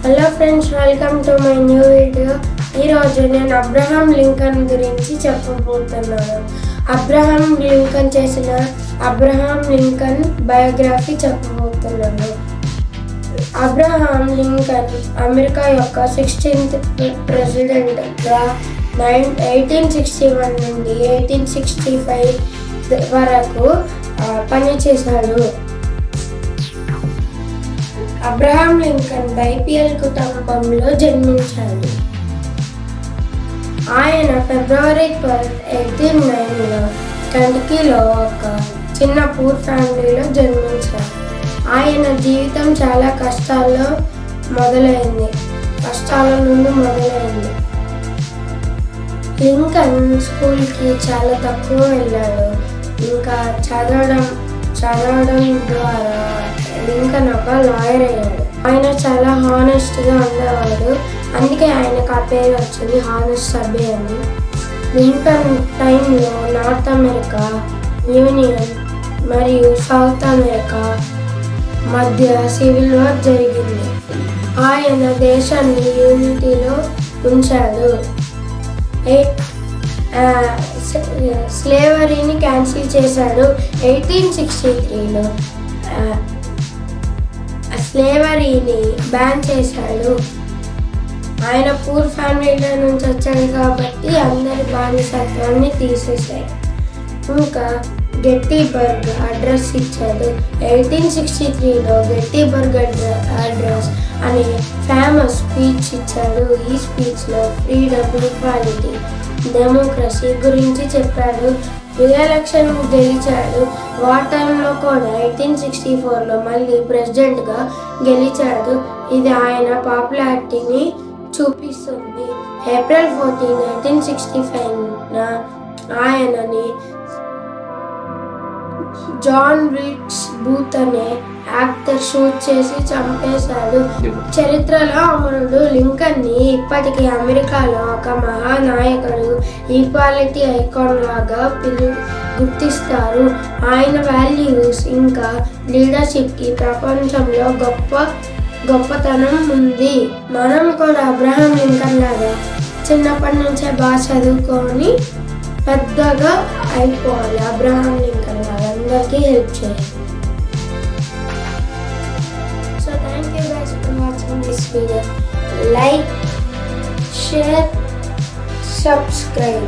Hello friends, welcome to my new video. ఈరోజు నేను Abraham Lincoln గురించి చెప్పబోతున్నాను. అబ్రహాం లింకన్ చేసిన అబ్రహాం లింకన్ బయోగ్రఫీ చెప్పబోతున్నాను. అబ్రహాం లింకన్ అమెరికా యొక్క 16th ప్రెసిడెంట్గా 1861 నుండి 1865 వరకు పనిచేశాడు. అబ్రహాం లింకన్ బైపిఎల్ కుటుంబంలో జన్మించాడు. ఆయన ఫిబ్రవరి 12, 1809లో కంటకీలో ఒక చిన్న పూర్ ఫ్యామిలీలో జన్మించారు. ఆయన జీవితం చాలా కష్టాల నుండి మొదలైంది. లింకన్ స్కూల్కి చాలా తక్కువ వెళ్ళాడు. ఇంకా చదవడం ద్వారా లింకన్ ఒక లాయర్ అయ్యాడు. ఆయన చాలా హానెస్ట్గా ఉండేవాడు. అందుకే ఆయనకు ఆ పేరు వచ్చింది, హానెస్ట్ సభ్య అని. లింకన్ టైంలో నార్త్ అమెరికా యూనియన్ మరియు సౌత్ అమెరికా మధ్య సివిల్ వార్ జరిగింది. ఆయన దేశాన్ని యూనిటీలో ఉంచాడు. స్లేవరీని క్యాన్సిల్ చేశాడు. 1863లో స్లేవరీని బ్యాన్ చేశాడు. ఆయన పూర్ ఫ్యామిలీలో నుంచి వచ్చాడు కాబట్టి అందరి బానిసత్వాన్ని తీసేశాడు. ఇంకా గెట్టిబర్గ్ అడ్రస్ ఇచ్చాడు. 1863లో గెట్టిబర్గ్ అడ్రస్ అనే ఫేమస్ స్పీచ్ ఇచ్చాడు. ఈ స్పీచ్లో ఫ్రీడమ్, ఈక్వాలిటీ, డెమోక్రసీ గురించి చెప్పాడు. రీఎలక్షన్ గెలిచాడు. వార్ టైంలో కూడా 1864లో మళ్ళీ ప్రెసిడెంట్గా గెలిచాడు. ఇది ఆయన పాపులారిటీని చూపిస్తుంది. ఏప్రిల్ 14, 1865న ఆయనని జాన్ విట్స్ బూత్ అనే యాక్టర్ షూట్ చేసి చంపేశాడు. చరిత్రలో అమరుడు లింకన్ని ఇప్పటికీ అమెరికాలో ఒక మహానాయకుడు, ఈక్వాలిటీ ఐకాన్ లాగా గుర్తిస్తారు. ఆయన వాల్యూస్ ఇంకా లీడర్షిప్కి ప్రపంచంలో గొప్పతనం ఉంది. మనం కూడా అబ్రహాం లింకన్ లాగా చిన్నప్పటి నుంచే బాగా చదువుకొని పెద్దగా అయిపోవాలి. అబ్రహాం లింకన్ లాగా అందరికీ హెల్ప్ చేయాలి. So thank you guys for watching this video. Like, share, subscribe.